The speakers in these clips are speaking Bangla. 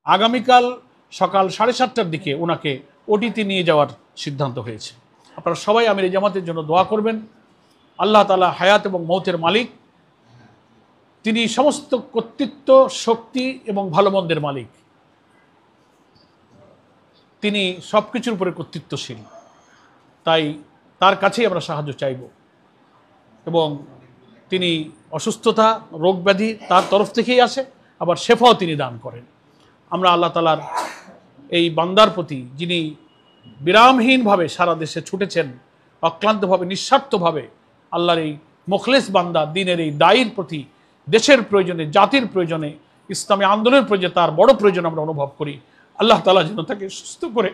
আগামীকাল সকাল 7:30টার দিকে ওনাকে ওটিতে নিয়ে যাওয়ার সিদ্ধান্ত হয়েছে। আপনারা সবাই আমির জামাতের জন্য দোয়া করবেন। আল্লাহ তাআলা হায়াত এবং মৌতের মালিক, তিনি সমস্ত কর্তৃত্ব, শক্তি এবং ভালো মন্দের মালিক, তিনি সব কিছুর উপরে কর্তৃত্বশীল। তাই তার কাছেই আমরা সাহায্য চাইব এবং তিনি অসুস্থতা, রোগ ব্যাধি তার তরফ থেকেই আসে, আবার শেফাও তিনি দান করেন। আমরা আল্লাহ তাআলার এই বান্দার প্রতি, যিনি বিরামহীনভাবে সারা দেশে ছুটেছেন, অক্লান্তভাবে নিঃস্বার্থভাবে আল্লাহর এই মুখলেস বান্দা, দিনের এই দায়ীর প্রতি, দেশের প্রয়োজনে, জাতির প্রয়োজনে, ইসলামী আন্দোলনের প্রয়োজনে, তার বড় প্রয়োজন আমরা অনুভব করি। আল্লাহ তাআলা যেন তাকে সুস্থ করে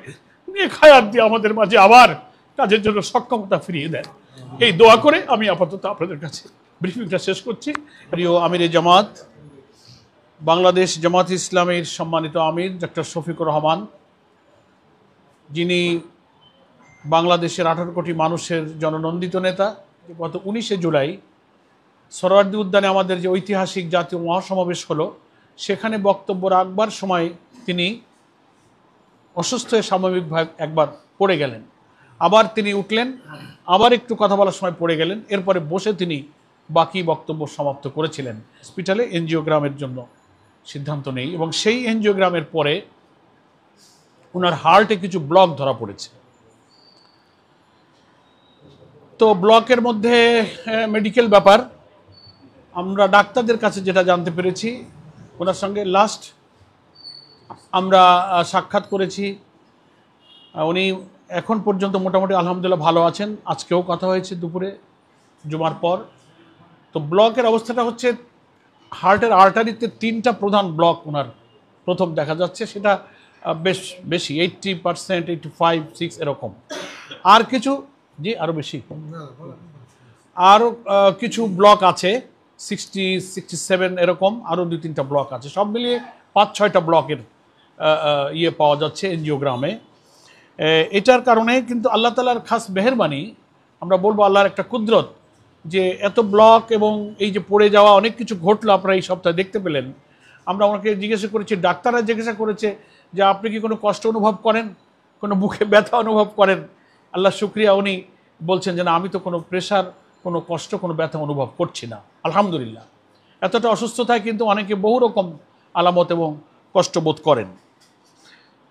নেক হায়াত দিয়ে আমাদের মাঝে আবার কাজের জন্য সক্ষমতা ফিরিয়ে দেন, এই দোয়া করে আমি আপাতত আপনাদের কাছে ব্রিফিংটা শেষ করছি। প্রিয় আমির জামাত, বাংলাদেশ জামাত ইসলামের সম্মানিত আমির ডক্টর শফিকুর রহমান, যিনি বাংলাদেশের 18 কোটি মানুষের জননন্দিত নেতা, গত 19শে জুলাই সোহরাওয়ার্দী উদ্যানে আমাদের যে ঐতিহাসিক জাতীয় মহাসমাবেশ হলো, সেখানে বক্তব্য রাখবার সময় তিনি অসুস্থ হয়ে সাময়িকভাবে একবার পড়ে গেলেন, আবার তিনি উঠলেন, আবার একটু কথা বলার সময় পড়ে গেলেন, এরপরে বসে তিনি বাকি বক্তব্য সমাপ্ত করেছিলেন। হসপিটালে এনজিওগ্রামের জন্য সিদ্ধান্ত নেই এবং সেই এনজিওগ্রামের পরে ওনার হার্টে কিছু ব্লক ধরা পড়েছে। তো ব্লকের মধ্যে মেডিকেল ব্যাপার, আমরা ডাক্তারদের কাছে যেটা জানতে পেরেছি, ওনার সঙ্গে লাস্ট আমরা সাক্ষাৎ করেছি, উনি এখন পর্যন্ত মোটামুটি আলহামদুলিল্লাহ ভালো আছেন। আজকেও কথা হয়েছে দুপুরে জুমার পর। তো ব্লকের অবস্থাটা হচ্ছে, হার্টের আর্টারিতে 3টা প্রধান ব্লক ওনার প্রথম দেখা যাচ্ছে, সেটা বেশ বেশি, 80%, 85, 6 এরকম। আর কিছু আরও বেশি, আরও কিছু ব্লক আছে 60, 67 এরকম, আরও 2-3টা ব্লক আছে, সব মিলিয়ে 5-6টা ব্লকের পাওয়া যাচ্ছে এনজিওগ্রামে। এটার কারণে কিন্তু আল্লাহ তাআলার খাস মেহেরবানি, আমরা বলবো আল্লাহর একটা কুদরত, যে এত ব্লক এবং এই যে পড়ে যাওয়া অনেক কিছু ঘটলো, আপনারা এই সপ্তাহে দেখতে পেলেন। আমরা ওনাকে জিজ্ঞাসা করেছি, ডাক্তাররা জিজ্ঞাসা করেছে যে আপনি কি কোনো কষ্ট অনুভব করেন, কোনো বুকে ব্যথা অনুভব করেন? আল্লাহ শুকরিয়া, উনি বলছেন যে না, আমি তো কোনো প্রেশার, কোনো কষ্ট, কোনো ব্যথা অনুভব করছি না, আলহামদুলিল্লাহ। এতটা অসুস্থতায় কিন্তু অনেকে বহু রকম আলামত এবং কষ্ট বোধ করেন।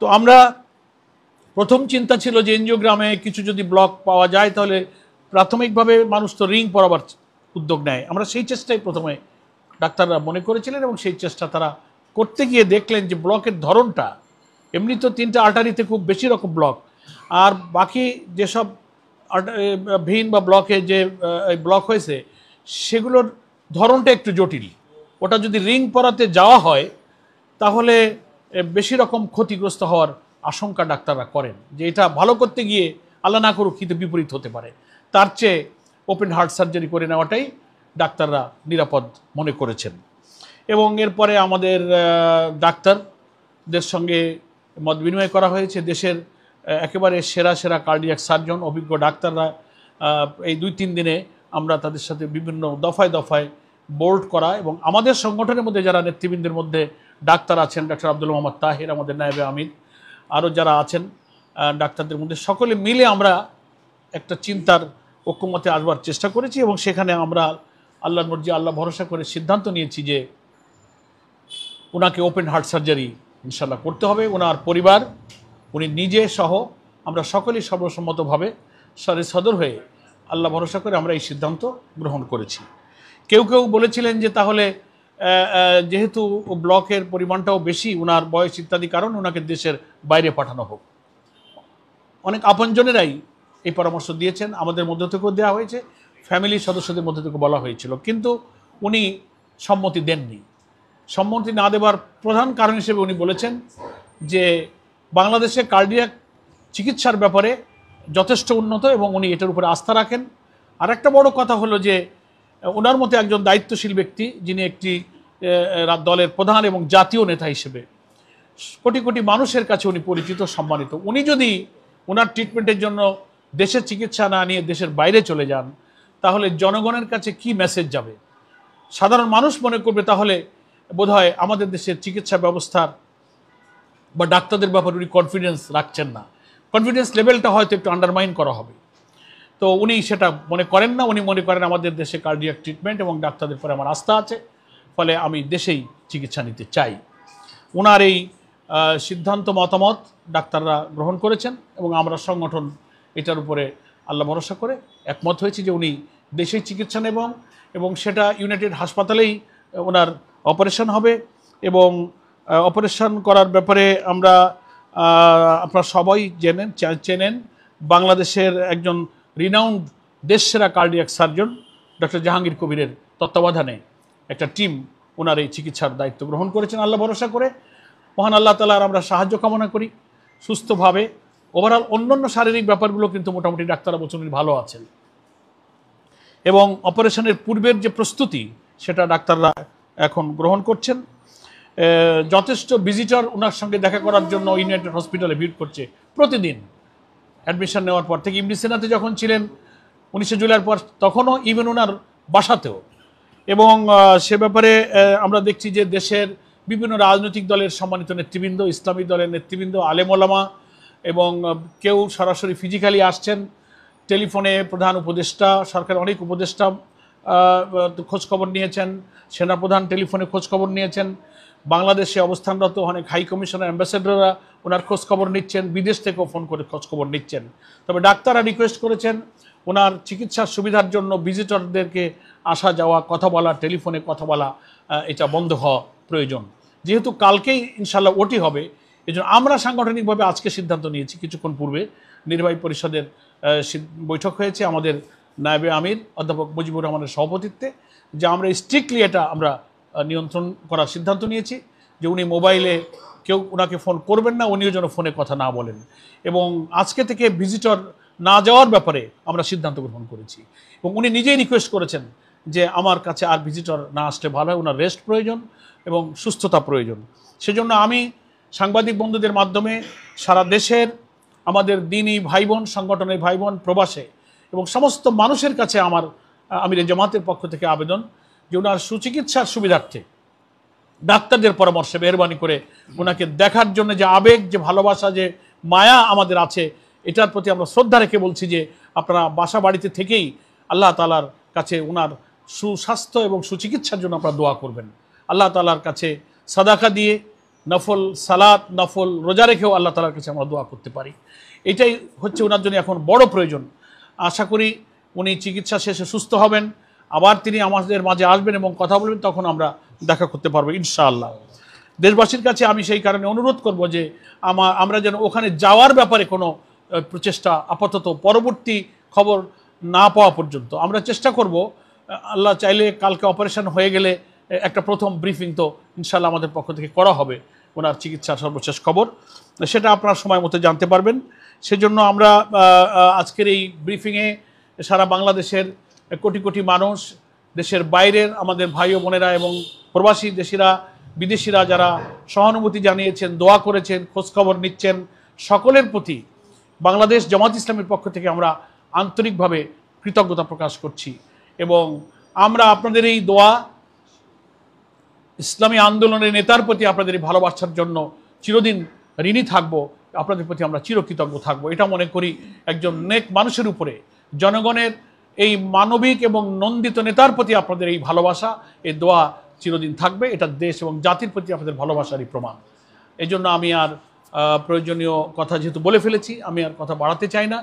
তো আমরা প্রথম চিন্তা ছিল যে এনজিওগ্রামে কিছু যদি ব্লক পাওয়া যায়, তাহলে প্রাথমিকভাবে মানুষ তো রিং পরাবার উদ্যোগ নেয়, আমরা সেই চেষ্টাই প্রথমে ডাক্তাররা মনে করেছিলেন এবং সেই চেষ্টা তারা করতে গিয়ে দেখলেন যে ব্লকের ধরনটা, এমনি তো 3টা আর্টারিতে খুব বেশি রকম ব্লক, আর বাকি যেসব ভেইন বা ব্লকে যে ব্লক হয়েছে সেগুলোর ধরনটা একটু জটিল। ওটা যদি রিং পরাতে যাওয়া হয় তাহলে বেশি রকম ক্ষতিগ্রস্ত হওয়ার আশঙ্কা ডাক্তাররা করেন, যে এটা ভালো করতে গিয়ে আল্লাহ না করুক কিন্তু বিপরীত হতে পারে। তার চেয়ে ওপেন হার্ট সার্জারি করে নেওয়াটাই ডাক্তাররা নিরাপদ মনে করেছেন। এবং এরপরে আমাদের ডাক্তারদের সঙ্গে মত বিনিময় করা হয়েছে। দেশের একেবারে সেরা সেরা কার্ডিয়াক সার্জন, অভিজ্ঞ ডাক্তাররা এই 2-3 দিনে আমরা তাদের সাথে বিভিন্ন দফায় দফায় বোর্ড করা, এবং আমাদের সংগঠনের মধ্যে যারা নেতৃবৃন্দের মধ্যে ডাক্তার আছেন, ডক্টর আব্দুল মোহাম্মদ তাহির, আমাদের নায়েবে আমির, আরও যারা আছেন ডাক্তারদের মধ্যে, সকলে মিলে আমরা একটা চিন্তার ঐক্যমতে আসবার চেষ্টা করেছি এবং সেখানে আমরা আল্লাহর মর্জি, আল্লাহ ভরসা করে সিদ্ধান্ত নিয়েছি যে ওনাকে ওপেন হার্ট সার্জারি ইনশাল্লাহ করতে হবে। ওনার পরিবার, উনি নিজে সহ আমরা সকলেই সর্বসম্মতভাবে সদর হয়ে আল্লাহ ভরসা করে আমরা এই সিদ্ধান্ত গ্রহণ করেছি। কেউ কেউ বলেছিলেন যে তাহলে যেহেতু ব্লকের পরিমাণটাও বেশি, ওনার বয়স ইত্যাদি কারণ ওনাকে দেশের বাইরে পাঠানো হোক। অনেক আপনজনেরাই এই পরামর্শ দিয়েছেন, আমাদের মধ্য থেকেও দেওয়া হয়েছে, ফ্যামিলির সদস্যদের মধ্যে থেকে বলা হয়েছিল, কিন্তু উনি সম্মতি দেননি। সম্মতি না দেওয়ার প্রধান কারণ হিসেবে উনি বলেছেন যে বাংলাদেশে কার্ডিয়াক চিকিৎসার ব্যাপারে যথেষ্ট উন্নত এবং উনি এটার উপরে আস্থা রাখেন। আর একটা বড় কথা হলো যে ওনার মতো একজন দায়িত্বশীল ব্যক্তি, যিনি একটি দলের প্রধান এবং জাতীয় নেতা হিসেবে কোটি কোটি মানুষের কাছে উনি পরিচিত, সম্মানিত, উনি যদি ওনার ট্রিটমেন্টের জন্য দেশের চিকিৎসা না নিয়ে দেশের বাইরে চলে যান, তাহলে জনগণের কাছে কি মেসেজ যাবে? সাধারণ মানুষ মনে করবে তাহলে বোধহয় আমাদের দেশের চিকিৎসা ব্যবস্থার বা ডাক্তারদের ব্যাপারে উনি কনফিডেন্স রাখছেন না, কনফিডেন্স লেভেলটা হয়তো একটু আন্ডারমাইন করা হবে। তো উনি সেটা মনে করেন না, উনি মনে করেন আমাদের দেশে কার্ডিয়াক ট্রিটমেন্ট এবং ডাক্তারদের পরে আমার আস্থা আছে, ফলে আমি দেশেই চিকিৎসা নিতে চাই। ওনার এই সিদ্ধান্ত মতামত ডাক্তাররা গ্রহণ করেছেন এবং আমরা সংগঠন এটার উপরে আল্লাহ ভরসা করে একমত হয়েছি যে উনি দেশেই চিকিৎসা নেবেন এবং সেটা ইউনাইটেড হাসপাতালেই ওনার অপারেশন হবে। এবং অপারেশন করার ব্যাপারে আমরা আপনারা সবাই চেনেন বাংলাদেশের একজন রিনাউন্ড দেশসেরা কার্ডিয়াক সার্জন ডক্টর জাহাঙ্গীর কবিরের তত্ত্বাবধানে একটা টিম ওনার এই চিকিৎসার দায়িত্ব গ্রহণ করেছেন আল্লাহ ভরসা করে। মহান আল্লাহ তাআলার আমরা সাহায্য কামনা করি সুস্থভাবে। ওভারঅল অন্যান্য শারীরিক ব্যাপারগুলো কিন্তু মোটামুটি ডাক্তাররা বলছেন উনি ভালো আছেন এবং অপারেশনের পূর্বের যে প্রস্তুতি সেটা ডাক্তাররা এখন গ্রহণ করছেন। যথেষ্ট ভিজিটর ওনার সঙ্গে দেখা করার জন্য ইউনাইটেড হসপিটালে ভিড় করছে প্রতিদিন। অ্যাডমিশন নেওয়ার পর থেকে ইমরি সেনাতে যখন ছিলেন 19 জুলাইয়ের পর তখনও ইভেন ওনার বাসাতেও। এবং সে ব্যাপারে আমরা দেখছি যে দেশের বিভিন্ন রাজনৈতিক দলের সম্মানিত নেতৃবৃন্দ, ইসলামী দলের নেতৃবৃন্দ, আলেম ওলামা এবং কেউ সরাসরি ফিজিক্যালি আসছেন, টেলিফোনে প্রধান উপদেষ্টা, সরকারের অনেক উপদেষ্টা খোঁজখবর নিয়েছেন, সেনাপ্রধান টেলিফোনে খোঁজখবর নিয়েছেন, বাংলাদেশে অবস্থানরত অনেক হাই কমিশনার অ্যাম্বাসেডররা ওনার খোঁজখবর নিচ্ছেন, বিদেশ থেকেও ফোন করে খোঁজখবর নিচ্ছেন। তবে ডাক্তাররা রিকোয়েস্ট করেছেন ওনার চিকিৎসার সুবিধার জন্য ভিজিটরদেরকে আসা যাওয়া, কথা বলা, টেলিফোনে কথা বলা এটা বন্ধ হওয়া প্রয়োজন। যেহেতু কালকেই ইনশাল্লাহ ওটি হবে, এই জন্য আমরা সাংগঠনিকভাবে আজকে সিদ্ধান্ত নিয়েছি, কিছুক্ষণ পূর্বে নির্বাহী পরিষদের বৈঠক হয়েছে আমাদের নায়েবে আমির অধ্যাপক মুজিবুর রহমানের সভাপতিত্বে, যে আমরা স্ট্রিক্টলি এটা আমরা নিয়ন্ত্রণ করার সিদ্ধান্ত নিয়েছি যে উনি মোবাইলে কেউ ওনাকে ফোন করবেন না, উনিও যেন ফোনে কথা না বলেন। এবং আজকে থেকে ভিজিটর না যাওয়ার ব্যাপারে আমরা সিদ্ধান্ত গ্রহণ করেছি এবং উনি নিজেই রিকোয়েস্ট করেছেন যে আমার কাছে আর ভিজিটর না আসলে ভালো হয়, ওনার রেস্ট প্রয়োজন এবং সুস্থতা প্রয়োজন। সেজন্য আমি সাংবাদিক বন্ধুদের মাধ্যমে সারা দেশের আমাদের দিনই ভাই বোন, সংগঠনের ভাই বোন, প্রবাসে এবং সমস্ত মানুষের কাছে আমার আমির জামাতের পক্ষ থেকে আবেদন যে ওনার সুচিকিৎসার সুবিধার্থে ডাক্তারদের পরামর্শে মেহরবানি করে ওনাকে দেখার জন্য যে আবেগ, যে ভালোবাসা, যে মায়া আমাদের আছে, এটার প্রতি আমরা শ্রদ্ধা রেখে বলছি যে আপনারা বাসা বাড়িতে থেকেই আল্লাহ তাআলার কাছে ওনার সুস্বাস্থ্য এবং সুচিকিৎসার জন্য আপনারা দোয়া করবেন। আল্লাহ তাআলার কাছে সাদাকা দিয়ে, নফল সালাত, নফল রোজা রেখেও আল্লাহ তাআলার কাছে আমরা দোয়া করতে পারি। এটাই হচ্ছে ওনার জন্য এখন বড় প্রয়োজন। আশা করি উনি চিকিৎসা শেষে সুস্থ হবেন, আবার তিনি আমাদের মাঝে আসবেন এবং কথা বলবেন, তখন আমরা দেখা করতে পারবো ইনশাআল্লাহ। দেশবাসীর কাছে আমি সেই কারণে অনুরোধ করব যে আমরা যেন ওখানে যাওয়ার ব্যাপারে কোনো প্রচেষ্টা আপাতত পরবর্তী খবর না পাওয়া পর্যন্ত আমরা চেষ্টা করব। আল্লাহ চাইলে কালকে অপারেশন হয়ে গেলে একটা প্রথম ব্রিফিং তো ইনশাআল্লাহ আমাদের পক্ষ থেকে করা হবে ওনার চিকিৎসার সর্বশেষ খবর, সেটা আপনার সময় মতো জানতে পারবেন। সেজন্য আমরা আজকের এই ব্রিফিংয়ে সারা বাংলাদেশের কোটি কোটি মানুষ, দেশের বাইরের আমাদের ভাই ও বোনেরা এবং প্রবাসী দেশিরা, বিদেশিরা যারা সহানুভূতি জানিয়েছেন, দোয়া করেছেন, খোঁজখবর নিচ্ছেন, সকলের প্রতি বাংলাদেশ জামাত ইসলামের পক্ষ থেকে আমরা আন্তরিকভাবে কৃতজ্ঞতা প্রকাশ করছি। এবং আমরা আপনাদের এই দোয়া, ইসলামী আন্দোলনের নেতার প্রতি আপনাদের এই ভালোবাসার জন্য চিরদিন ঋণী থাকব, আপনাদের প্রতি আমরা চিরকৃতজ্ঞ থাকব। এটা মনে করি একজন নেক মানুষের উপরে, জনগণের এই মানবিক এবং নন্দিত নেতার প্রতি আপনাদের এই ভালোবাসা, এই দোয়া চিরদিন থাকবে। এটা দেশ এবং জাতির প্রতি আপনাদের ভালোবাসারই প্রমাণ। এই জন্য আমি আর প্রয়োজনীয় কথা যেহেতু বলে ফেলেছি, আমি আর কথা বাড়াতে চাই না।